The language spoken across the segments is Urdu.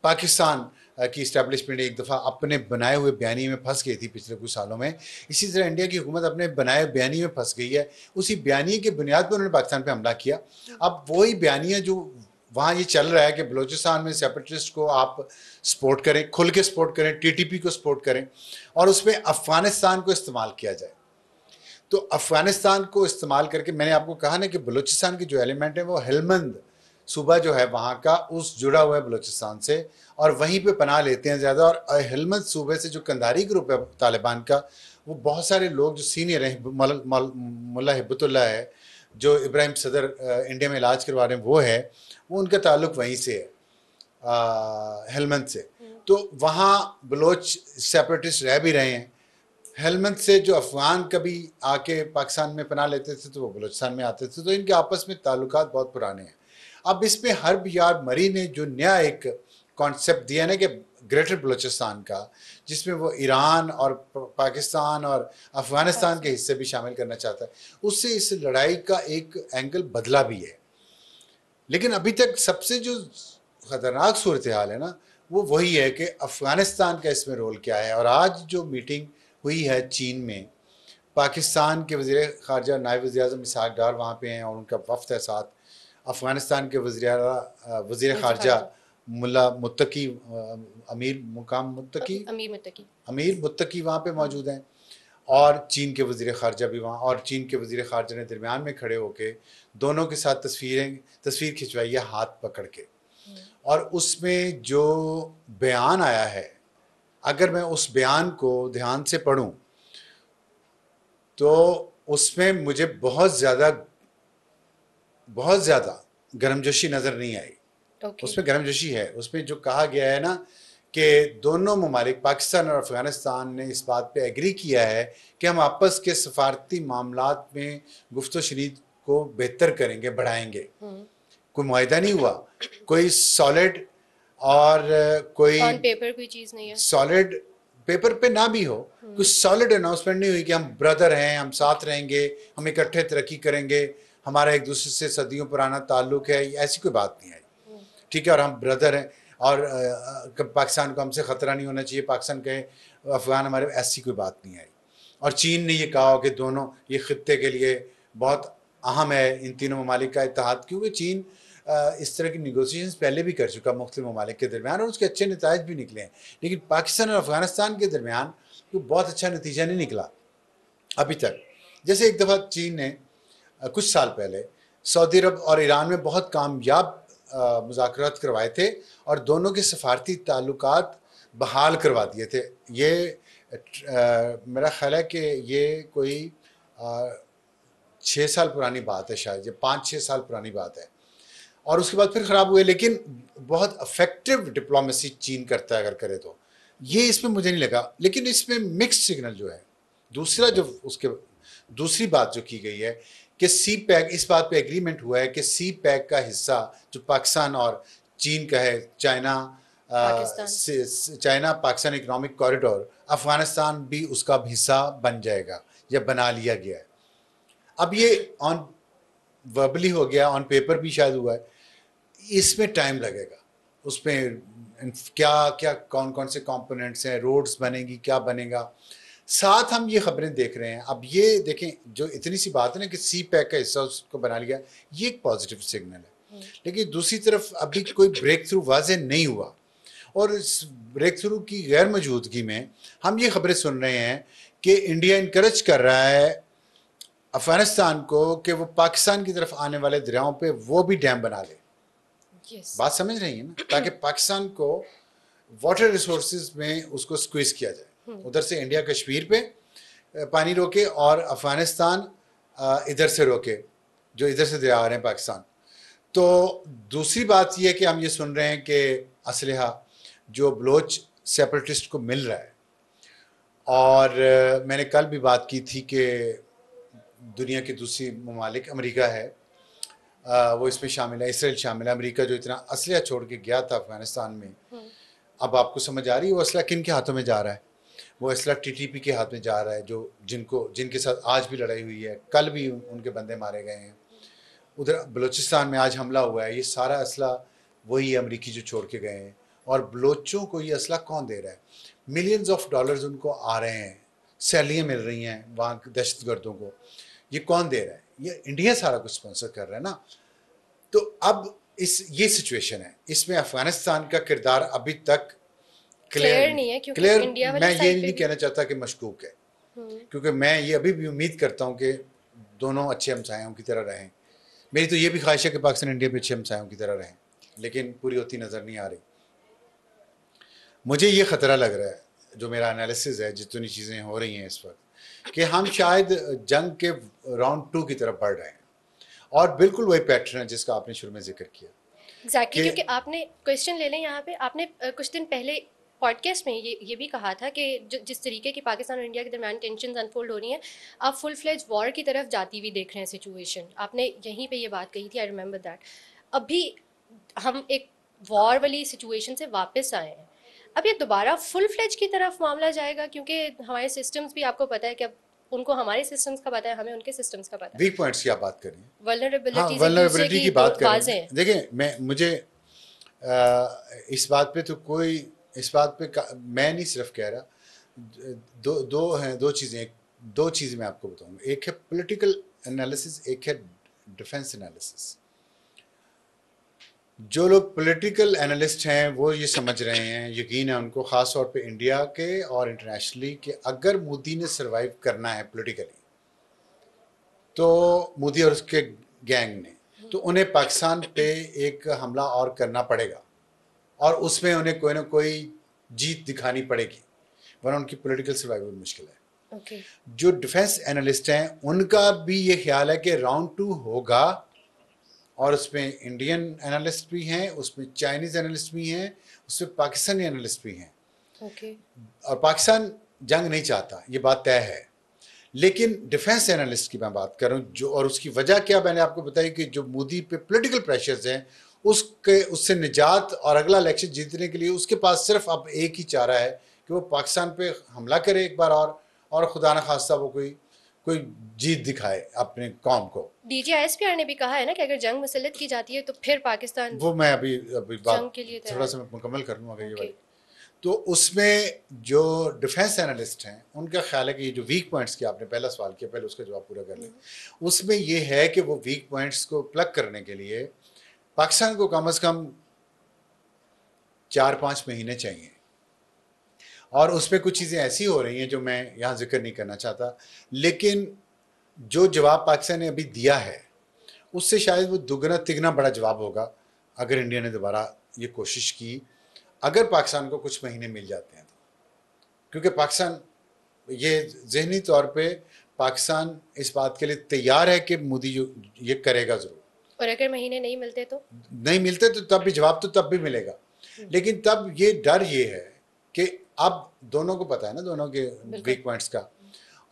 پاکستان کی اسٹیبلشمنٹ ایک دفعہ اپنے بنائے ہوئے بیانیے میں پھنس گئی تھی پچھلے کچھ سالوں میں. اسی طرح انڈیا کی حکومت اپنے بنائے بیانیے میں پھنس گئی ہے. اسی بیانیے کی بنیاد پر انہوں نے پاکستان پہ حملہ کیا. اب وہی بیانیہ جو وہاں یہ چل رہا ہے کہ بلوچستان میں سیپریٹسٹ کو آپ سپورٹ کریں, کھل کے سپورٹ کریں, ٹی ٹی پی کو سپورٹ کریں, اور اس میں افغانستان کو استعمال کیا جائے. تو افغانستان کو استعمال کر کے میں نے آپ کو کہا نا کہ بلوچستان کی جو ایلیمنٹ ہے وہ ہلمند صوبہ جو ہے وہاں کا اس جڑا ہوا ہے بلوچستان سے, اور وہیں پہ پناہ لیتے ہیں زیادہ. اور ہلمند صوبے سے جو کندھاری گروپ ہے طالبان کا, وہ بہت سارے لوگ جو سینئر ہیں, ملا ہبت اللہ ہے جو ابراہیم صدر انڈیا میں علاج کروا رہے ہیں, وہ ہے, وہ ان کا تعلق وہیں سے ہے, ہلمند سے. تو وہاں بلوچ سیپریٹسٹ رہ بھی رہے ہیں. ہلمند سے جو افغان کبھی آ کے پاکستان میں پناہ لیتے تھے تو وہ بلوچستان میں آتے تھے, تو ان کے آپس میں تعلقات بہت پرانے ہیں. اب اس میں حرب یار مری نے جو نیا ایک کانسیپٹ دیا نا کہ گریٹر بلوچستان کا, جس میں وہ ایران اور پاکستان اور افغانستان کے حصے بھی شامل کرنا چاہتا ہے, اس سے اس لڑائی کا ایک اینگل بدلا بھی ہے. لیکن ابھی تک سب سے جو خطرناک صورتحال ہے نا وہ وہی ہے کہ افغانستان کا اس میں رول کیا ہے. اور آج جو میٹنگ ہوئی ہے چین میں, پاکستان کے وزیر خارجہ نائب وزیر اعظم اسحاق ڈار وہاں پہ ہیں اور ان کا وفد ہے ساتھ. افغانستان کے وزیر خارجہ ملا متقی, امیر متقی وہاں پہ موجود ہیں, اور چین کے وزیر خارجہ بھی وہاں, اور چین کے وزیر خارجہ نے درمیان میں کھڑے ہو کے دونوں کے ساتھ تصویر کھنچوائی ہے ہاتھ پکڑ کے. اور اس میں جو بیان آیا ہے, اگر میں اس بیان کو دھیان سے پڑھوں تو اس میں مجھے بہت زیادہ گرمجوشی نظر نہیں آئی. اس میں گرمجوشی ہے. اس میں جو کہا گیا ہے نا کہ دونوں ممالک پاکستان اور افغانستان نے اس بات پہ ایگری کیا ہے کہ ہم آپس کے سفارتی معاملات میں گفت و شنید کو بہتر کریں گے, بڑھائیں گے. کوئی معاہدہ نہیں ہوا, کوئی سالڈ اور کوئی چیز نہیں ہے, سالڈ پیپر پہ نہ بھی ہو, کوئی سالڈ اناؤنسمنٹ نہیں ہوئی کہ ہم بردر ہیں, ہم ساتھ رہیں گے, ہم اکٹھے ترقی کریں گے, ہمارا ایک دوسرے سے صدیوں پرانا تعلق ہے. ایسی کوئی بات نہیں آئی, ٹھیک ہے, اور ہم بردر ہیں اور پاکستان کو ہم سے خطرہ نہیں ہونا چاہیے, پاکستان کہے افغان ہمارے, ایسی کوئی بات نہیں آئی. اور چین نے یہ کہا کہ دونوں یہ خطے کے لیے بہت اہم ہے ان تینوں ممالک کا اتحاد, کیونکہ چین اس طرح کی نیگوسیشنز پہلے بھی کر چکا مختلف ممالک کے درمیان, اور اس کے اچھے نتائج بھی نکلے ہیں. لیکن پاکستان اور افغانستان کے درمیان کوئی بہت اچھا نتیجہ نہیں نکلا ابھی تک. جیسے ایک دفعہ چین نے کچھ سال پہلے سعودی عرب اور ایران میں بہت کامیاب مذاکرات کروائے تھے اور دونوں کے سفارتی تعلقات بحال کروا دیے تھے. یہ میرا خیال ہے کہ یہ کوئی 6 سال پرانی بات ہے, شاید یہ 5-6 سال پرانی بات ہے, اور اس کے بعد پھر خراب ہوئے. لیکن بہت افیکٹو ڈپلومیسی چین کرتا ہے اگر کرے تو, یہ اس میں مجھے نہیں لگا. لیکن اس میں مکس سگنل جو ہے, دوسرا جو اس کے دوسری بات جو کی گئی ہے کہ سی پیک, اس بات پہ ایگریمنٹ ہوا ہے کہ سی پیک کا حصہ جو پاکستان اور چین کا ہے, China Pakistan economic corridor, Afghanistan بھی اس کا حصہ بن جائے گا یا بنا لیا گیا ہے. اب یہ آن وربلی ہو گیا, آن پیپر بھی شاید ہوا ہے, اس میں ٹائم لگے گا. اس میں کیا کون سے کمپوننٹس ہیں, روڈز بنے گی, کیا بنے گا. ساتھ ہم یہ خبریں دیکھ رہے ہیں. اب یہ دیکھیں جو اتنی سی بات ہے نا کہ سی پیک کا حصہ اس کو بنا لیا, یہ ایک پازیٹیو سگنل ہے. لیکن دوسری طرف ابھی کوئی بریک تھرو واضح نہیں ہوا, اور اس بریک تھرو کی غیر موجودگی میں ہم یہ خبریں سن رہے ہیں کہ انڈیا انکریج کر رہا ہے افغانستان کو کہ وہ پاکستان کی طرف آنے والے دریاؤں پہ وہ بھی ڈیم بنا لے. بات سمجھ رہی ہیں نا, تاکہ پاکستان کو واٹر ریسورسز میں اس کو سکویز کیا جائے. ادھر سے انڈیا کشمیر پہ پانی روکے اور افغانستان ادھر سے روکے جو ادھر سے دریا آ رہے ہیں پاکستان. تو دوسری بات یہ ہے کہ ہم یہ سن رہے ہیں کہ اسلحہ جو بلوچ سیپریٹسٹ کو مل رہا ہے, اور میں نے کل بھی بات کی تھی کہ دنیا کے دوسری ممالک, امریکہ ہے وہ اس میں شامل ہے, اسرائیل شامل ہے. امریکہ جو اتنا اسلحہ چھوڑ کے گیا تھا افغانستان میں, اب آپ کو سمجھ آ رہی ہے وہ اسلحہ کن کے ہاتھوں میں جا رہا ہے. وہ اسلحہ ٹی ٹی پی کے ہاتھ میں جا رہا ہے, جو جن کے ساتھ آج بھی لڑائی ہوئی ہے, کل بھی ان کے بندے مارے گئے ہیں. ادھر بلوچستان میں آج حملہ ہوا ہے, یہ سارا اسلحہ وہی امریکی جو چھوڑ کے گئے ہیں. اور بلوچوں کو یہ اسلحہ کون دے رہا ہے؟ ملینز آف ڈالرز ان کو آ رہے ہیں، سیلیاں مل رہی ہیں وہاں دہشت گردوں کو، یہ کون دے رہا ہے؟ یہ انڈیا سارا کچھ اسپانسر کر رہا ہے نا. تو اب یہ سچویشن ہے، اس میں افغانستان کا کردار ابھی تک کلیئر نہیں ہے، کیونکہ کلیئر انڈیا والی میں یہ سائڈ پہ نہیں کہنا چاہتا کہ مشکوک ہے، کیونکہ میں یہ ابھی بھی امید کرتا ہوں کہ دونوں اچھے ہمسایوں کی طرح رہیں. میری تو یہ بھی خواہش ہے کہ پاکستان انڈیا بھی اچھے ہمسایوں کی طرح رہیں، لیکن پوری ہوتی نظر نہیں آ رہی. مجھے یہ خطرہ لگ رہا ہے، جو میرا انالیسز ہے جتنی چیزیں ہو رہی ہیں اس وقت، کہ ہم شاید جنگ کے راؤنڈ 2 کی طرف بڑھ رہے ہیں، اور بالکل وہی پیٹرن ہے جس کا آپ نے شروع میں ذکر کیا. ایگزیکٹلی، کیونکہ آپ نے کویشچن لے لیں یہاں پہ، آپ نے کچھ دن پہلے پوڈ کاسٹ میں یہ بھی کہا تھا کہ جس طریقے کی پاکستان اور انڈیا کے درمیان ٹینشنز انفولڈ ہو رہی ہیں، آپ فل فلیج وار کی طرف جاتی ہوئی دیکھ رہے ہیں سچویشن. آپ نے یہیں پہ یہ بات کہی تھی، آئی ریمبر دیٹ. ابھی ہم ایک وار والی سچویشن سے واپس آئے ہیں، اب یہ دوبارہ فل فلیج کی طرف معاملہ جائے گا، کیونکہ ہمارے سسٹمز بھی آپ کو پتہ ہے کہ اب ان کو ہمارے سسٹمز کا پتہ ہے، ہمیں ان کے سسٹمز کا پتہ ہے. ویک پوائنٹس کی آپ بات کریں. ہاں، ولنریبلٹیز ایک دوسرے ولنریبلٹی کی کی بات کریں. واضح ہیں. دیکھیں مجھے اس بات پہ تو کوئی، اس بات پہ میں نہیں صرف کہہ رہا، دو چیزیں میں آپ کو بتاؤں گا. ایک ہے پولیٹیکل انالیسس، ایک ہے ڈیفنس انالیسس. جو لوگ پولیٹیکل انالسٹ ہیں وہ یہ سمجھ رہے ہیں، یقین ہے ان کو، خاص طور پہ انڈیا کے اور انٹرنیشنلی، کہ اگر مودی نے سروائیو کرنا ہے پولیٹیکلی، تو مودی اور اس کے گینگ نے، تو انہیں پاکستان پہ ایک حملہ اور کرنا پڑے گا، اور اس میں انہیں کوئی نہ کوئی جیت دکھانی پڑے گی، ورنہ ان کی پولیٹیکل سروائیول مشکل ہے. جو ڈیفنس انالسٹ ہیں ان کا بھی یہ خیال ہے کہ راؤنڈ 2 ہوگا، اور اس میں انڈین انالسٹ بھی ہیں، اس میں چائنیز انالسٹ بھی ہیں، اس میں پاکستانی انالسٹ بھی ہیں. اور پاکستان جنگ نہیں چاہتا، یہ بات طے ہے. لیکن ڈیفنس انالسٹ کی میں بات کر رہا ہوں، جو، اور اس کی وجہ کیا میں نے آپ کو بتائی، کہ جو مودی پہ پولیٹیکل پریشرز ہیں، اس سے نجات اور اگلا الیکشن جیتنے کے لیے اس کے پاس صرف اب ایک ہی چارہ ہے کہ وہ پاکستان پہ حملہ کرے ایک بار، اور خدا نخواستہ وہ کوئی جیت دکھائے اپنے قوم کو. D G I S P R نے بھی کہا ہے نا کہ اگر جنگ مسلط کی جاتی ہے تو پھر پاکستان وہ میں ابھی بات جنگ کے لیے تھوڑا سا مکمل کر لوں اگر یہ اوکے. والی. تو اس میں جو ڈیفنس انالسٹ ہیں ان کا خیال ہے کہ یہ جو ویک پوائنٹس کی آپ نے پہلا سوال کیا، پہلے اس کا جواب پورا کر لیں. اس میں یہ ہے کہ وہ ویک پوائنٹس کو پلگ کرنے کے لیے پاکستان کو کم از کم 4-5 مہینے چاہیے. اور اس میں کچھ چیزیں ایسی ہو رہی ہیں جو میں یہاں ذکر نہیں کرنا چاہتا، لیکن جو جواب پاکستان نے ابھی دیا ہے اس سے شاید وہ دگنا تگنا بڑا جواب ہوگا اگر انڈیا نے دوبارہ یہ کوشش کی، اگر پاکستان کو کچھ مہینے مل جاتے ہیں تو. کیونکہ پاکستان یہ ذہنی طور پہ پاکستان اس بات کے لیے تیار ہے کہ مودی یہ کرے گا ضرور. اور اگر مہینے نہیں ملتے تو نہیں ملتے تو تب بھی جواب تو تب بھی ملے گا، لیکن تب یہ ڈر یہ ہے کہ اب دونوں کو پتہ ہے نا دونوں کے ویک پوائنٹس کا.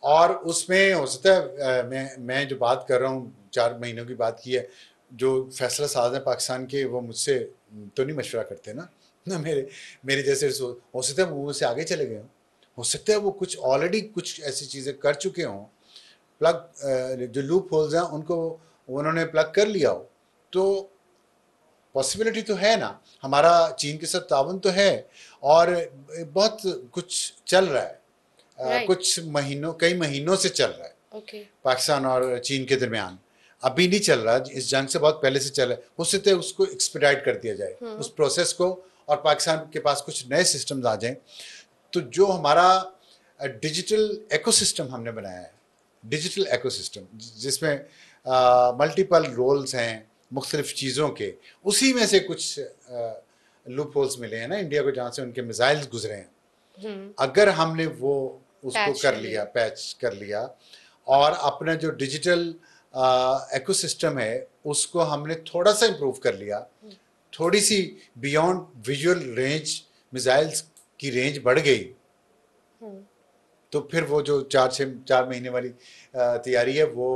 اور اس میں ہو سکتا ہے میں جو بات کر رہا ہوں 4 مہینوں کی بات کی ہے، جو فیصلہ ساز ہیں پاکستان کے وہ مجھ سے تو نہیں مشورہ کرتے نا میرے جیسے، ہو سکتا ہے وہ مجھ سے آگے چلے گئے ہوں، ہو سکتا ہے وہ کچھ آلریڈی کچھ ایسی چیزیں کر چکے ہوں، پلگ جو لوپ ہولز ہیں ان کو انہوں نے پلگ کر لیا ہو. تو پاسبلٹی تو ہے نا، ہمارا چین کے ساتھ تعاون تو ہے، اور بہت کچھ چل رہا ہے، کچھ کئی مہینوں سے چل رہا ہے پاکستان اور چین کے درمیان. ابھی نہیں چل رہا، اس جنگ سے بہت پہلے سے چل رہا ہے. ہو سکتا ہے اس کو ایکسپیڈائٹ کر دیا جائے اس پروسیس کو، اور پاکستان کے پاس کچھ نئے سسٹمز آ جائیں. تو جو ہمارا ڈیجیٹل ایکو سسٹم ہم نے بنایا ہے، ڈیجیٹل ایکو سسٹم جس میں ملٹیپل رولز ہیں مختلف چیزوں کے، اسی میں سے کچھ لوپ ہولز ملے ہیں نا انڈیا کو جہاں سے ان کے میزائلز گزرے ہیں. اگر ہم نے وہ اس کو کر لیا، پیچ کر لیا، اور اپنا جو ڈیجیٹل ایکو سسٹم ہے اس کو ہم نے تھوڑا سا امپروو کر لیا، تھوڑی سی بیونڈ ویژول رینج میزائلز کی رینج بڑھ گئی، تو پھر وہ جو 4 مہینے والی تیاری ہے وہ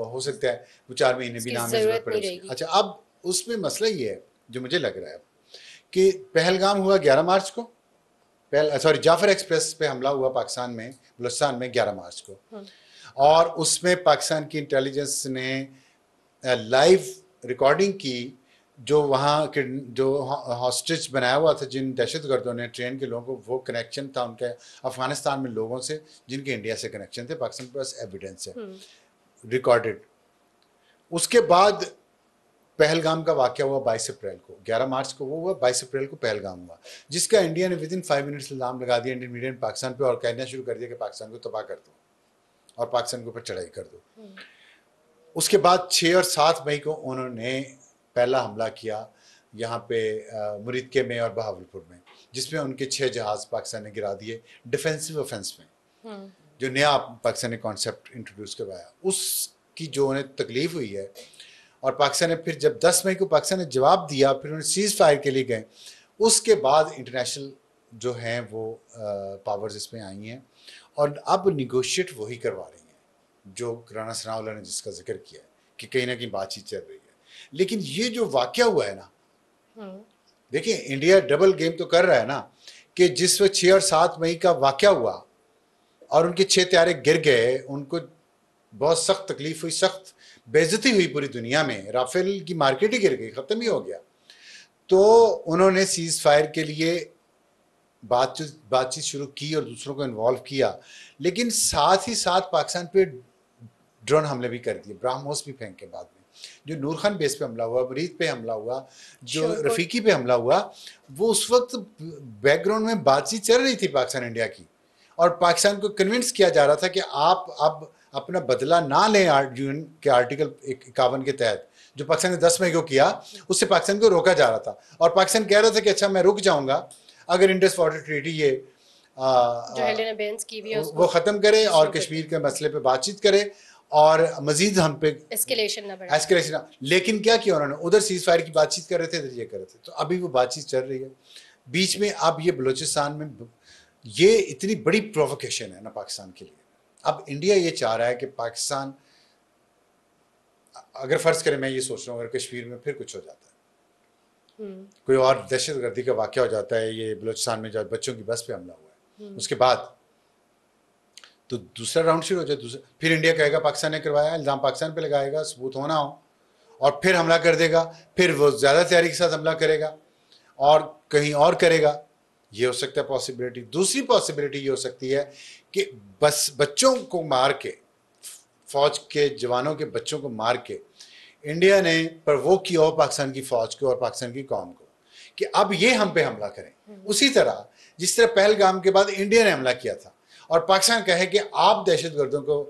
ہو سکتا ہے وہ 4 مہینے بھی نہ ہمیں ضرورت پڑے اس کی. اچھا، اب اس میں مسئلہ یہ ہے جو مجھے لگ رہا ہے کہ پہلگام ہوا 11 مارچ کو، جعفر ایکسپریس پہ حملہ ہوا پاکستان میں، بلوچستان میں 11 مارچ کو، اور اس میں پاکستان کی انٹیلیجنس نے لائیو ریکارڈنگ کی جو وہاں کے جو ہاسٹیج بنایا ہوا تھا جن دہشت گردوں نے ٹرین کے لوگوں کو، وہ کنیکشن تھا ان کے افغانستان میں لوگوں سے جن کے انڈیا سے کنیکشن تھے. پاکستان کے پاس ایویڈنس ہے ریکارڈڈ. اس کے بعد پہلگام کا واقعہ ہوا 22 اپریل کو، 11 مارچ کو وہ ہوا، 22 اپریل کو پہلگام ہوا، جس کا انڈیا نے ود ان 5 منٹس الزام لگا دیا انڈین پاکستان پہ اور کہنا شروع کر دیا کہ پاکستان کو تباہ کر دو اور پاکستان کے اوپر چڑھائی کر دو. اس کے بعد 6 اور 7 مئی کو انہوں نے پہلا حملہ کیا یہاں پہ مریدکے میں اور بہاولپور میں، جس میں ان کے 6 جہاز پاکستان نے گرا دیے ڈیفینسو آفینس میں، جو نیا پاکستان نے کانسیپٹ انٹروڈیوس کروایا. اس کی جو انہیں تکلیف ہوئی ہے، اور پاکستان نے پھر جب 10 مئی کو پاکستان نے جواب دیا، پھر انہیں سیز فائر کے لیے گئے. اس کے بعد انٹرنیشنل جو ہیں وہ پاورز اس میں آئی ہیں اور اب نیگوشیٹ وہی کروا رہی ہیں جو رانا ثناء اللہ نے جس کا ذکر کیا ہے کہ کہیں نہ کہیں بات چیت چل رہی ہے. لیکن یہ جو واقعہ ہوا ہے نا، دیکھیں انڈیا ڈبل گیم تو کر رہا ہے نا، کہ جس وقت 6 اور 7 مئی کا واقعہ ہوا اور ان کے 6 طیارے گر گئے، ان کو بہت سخت تکلیف ہوئی، سخت بے عزتی ہوئی پوری دنیا میں، رافیل کی مارکیٹ ہی گر گئی، ختم ہی ہو گیا. تو انہوں نے سیز فائر کے لیے بات چیت شروع کی اور دوسروں کو انوالو کیا، لیکن ساتھ ہی ساتھ پاکستان پہ ڈرون حملے بھی کر دیے، براہموس بھی پھینکے بعد میں. جو نور خان بیس پہ حملہ ہوا، مرید پہ حملہ ہوا، جو رفیقی پہ حملہ ہوا، وہ اس وقت بیک گراؤنڈ میں بات چیت چل رہی تھی پاکستان انڈیا کی، اور پاکستان کو کنونس کیا جا رہا تھا کہ آپ اب اپنا بدلہ نہ لیں یون کے آرٹیکل 51 کے تحت جو پاکستان نے 10 مئی کو کیا، اس سے پاکستان کو روکا جا رہا تھا. اور پاکستان کہہ رہا تھا کہ اچھا میں رک جاؤں گا اگر انڈس واٹر ٹریٹی یہ وہ ختم کرے اور کشمیر کے مسئلے پہ بات چیت کرے اور مزید ہم پہ ایسکیلیشن نہ. لیکن کیا کیا انہوں نے، ادھر سیز فائر کی بات چیت کر رہے تھے، ادھر یہ کر رہے تھے. تو ابھی وہ بات چیت چل رہی ہے بیچ میں. اب یہ بلوچستان میں یہ اتنی بڑی پرووکیشن ہے نا پاکستان کے لیے. اب انڈیا یہ چاہ رہا ہے کہ پاکستان، اگر فرض کریں میں یہ سوچ رہا ہوں اگر کشمیر میں پھر کچھ ہو جاتا ہے، کوئی اور دہشت گردی کا واقعہ ہو جاتا ہے، یہ بلوچستان میں جو بچوں کی بس پہ حملہ ہوا ہے، اس کے بعد تو دوسرا راؤنڈ شروع ہو جائے. پھر انڈیا کہے گا پاکستان نے کروایا، الزام پاکستان پہ لگائے گا، ثبوت ہونا ہو، اور پھر حملہ کر دے گا. پھر وہ زیادہ تیاری کے ساتھ حملہ کرے گا اور کہیں اور کرے گا. یہ ہو سکتا ہے پاسبلٹی. دوسری پاسبلٹی یہ ہو سکتی ہے کہ بس بچوں کو مار کے، فوج کے جوانوں کے بچوں کو مار کے انڈیا نے پرووک کیا ہو پاکستان کی فوج کو اور پاکستان کی قوم کو کہ اب یہ ہم پہ حملہ کریں. اسی طرح جس طرح پہلگام کے بعد انڈیا نے حملہ کیا تھا اور پاکستان کہے کہ آپ دہشت گردوں کو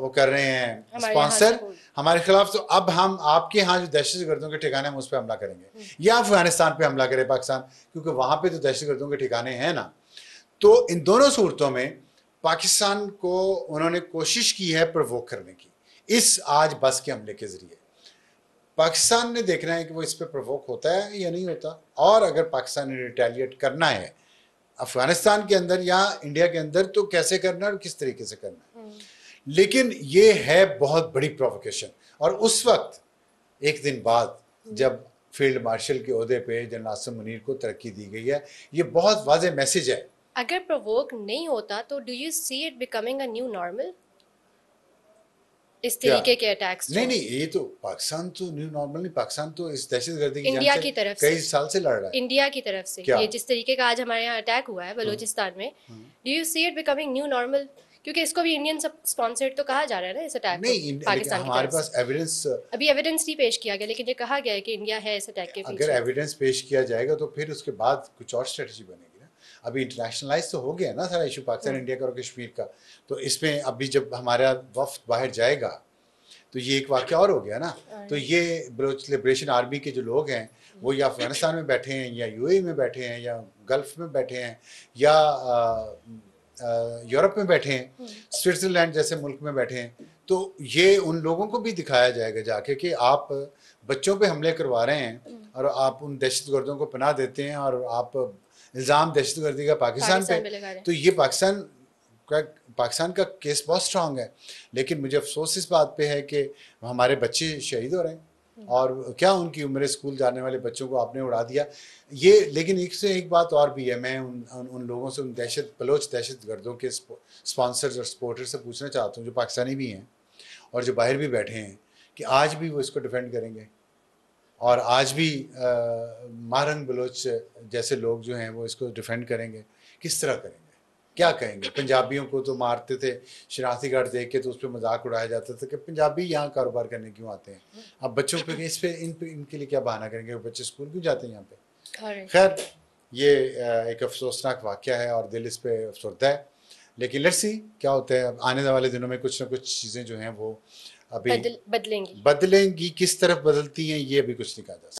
وہ کر رہے ہیں اسپانسر ہمارے خلاف، تو اب ہم آپ کے ہاں جو دہشت گردوں کے ٹھکانے ہیں اس پہ حملہ کریں گے، یا افغانستان پہ حملہ کرے پاکستان، کیونکہ وہاں پہ تو دہشت گردوں کے ٹھکانے ہیں نا. تو ان دونوں صورتوں میں پاکستان کو انہوں نے کوشش کی ہے پرووک کرنے کی اس آج بس کے حملے کے ذریعے. پاکستان نے دیکھنا ہے کہ وہ اس پہ پرووک ہوتا ہے یا نہیں ہوتا، اور اگر پاکستان نے ریٹیلیٹ کرنا ہے افغانستان کے اندر یا انڈیا کے اندر تو کیسے کرنا ہے اور کس طریقے سے کرنا ہے. لیکن یہ ہے بہت بڑی پرووکیشن. اور اس وقت ایک دن بعد جب فیلڈ مارشل کے عہدے پہ جنرل عاصم منیر کو ترقی دی گئی ہے، یہ بہت واضح میسج ہے. اگر پرووک نہیں ہوتا تو do you see it becoming a new normal, اس طریقے کے اٹیکس؟ نہیں یہ تو پاکستان تو نیو نارمل نہیں، پاکستان تو اس دہشت گردی کی انڈیا جنگ کی سے طرف کئی سال سے لڑ رہا ہے. انڈیا کی طرف سے یہ جس طریقے کا آج ہمارے یہاں اٹیک ہوا ہے بلوچستان میں، do you see it becoming new normal? کیونکہ اس کو بھی انڈین اسپانسرڈ تو کہا جا رہا ہے نا اس اٹیک کو پاکستان کی ہمارے طرف پاس سے. ایویڈنس ابھی ایویڈنس نہیں پیش کیا گیا، لیکن یہ کہا گیا ہے کہ انڈیا ہے اس اٹیک کے پیچھے. اگر ایویڈنس پیش کیا جائے گا تو پھر اس کے بعد کچھ اور اسٹریٹجی بنے گی نا. ابھی انٹرنیشنلائز تو ہو گیا نا سارا ایشو پاکستان انڈیا کا اور کشمیر کا. تو اس میں ابھی جب ہمارا وفد باہر جائے گا تو یہ ایک واقعہ اور ہو گیا نا. تو یہ بلوچ لبریشن آرمی کے جو لوگ ہیں وہ یا افغانستان میں بیٹھے ہیں یا یو اے میں بیٹھے ہیں یا گلف میں بیٹھے ہیں یا یورپ میں بیٹھے ہیں، سوئٹزرلینڈ جیسے ملک میں بیٹھے ہیں. تو یہ ان لوگوں کو بھی دکھایا جائے گا جا کے کہ آپ بچوں پہ حملے کروا رہے ہیں اور آپ ان دہشت گردوں کو پناہ دیتے ہیں اور آپ الزام دہشت گردی کا پاکستان پہ. تو یہ پاکستان کا کیس بہت اسٹرانگ ہے. لیکن مجھے افسوس اس بات پہ ہے کہ ہمارے بچے شہید ہو رہے ہیں اور کیا ان کی عمر اسکول جانے والے بچوں کو آپ نے اڑا دیا یہ. لیکن ایک سے ایک بات اور بھی ہے، میں ان لوگوں سے، ان بلوچ دہشت گردوں کے اسپانسرز اور سپورٹر سے پوچھنا چاہتا ہوں جو پاکستانی بھی ہیں اور جو باہر بھی بیٹھے ہیں کہ آج بھی وہ اس کو ڈیفینڈ کریں گے. اور آج بھی مارنگ بلوچ جیسے لوگ جو ہیں وہ اس کو ڈیفینڈ کریں گے. کس طرح کریں گے, کیا کہیں گے؟ پنجابیوں کو تو مارتے تھے, شناختی کارڈ دیکھ کے تو اس پہ مذاق اڑایا جاتا تھا کہ پنجابی یہاں کاروبار کرنے کیوں آتے ہیں. اب بچوں پہ اس پہ ان کے لیے کیا بہانہ کریں گے, بچے اسکول کیوں جاتے ہیں یہاں پہ؟ خیر یہ ایک افسوسناک واقعہ ہے اور دل اس پہ افسردہ ہے, لیکن لیٹس سی کیا ہوتا ہے. اب آنے والے دنوں میں کچھ نہ کچھ چیزیں جو ہیں وہ ابھی بدلیں گی. بدلیں گی. کس طرف بدلتی ہیں یہ ابھی کچھ نہیں کہا جا سکتا.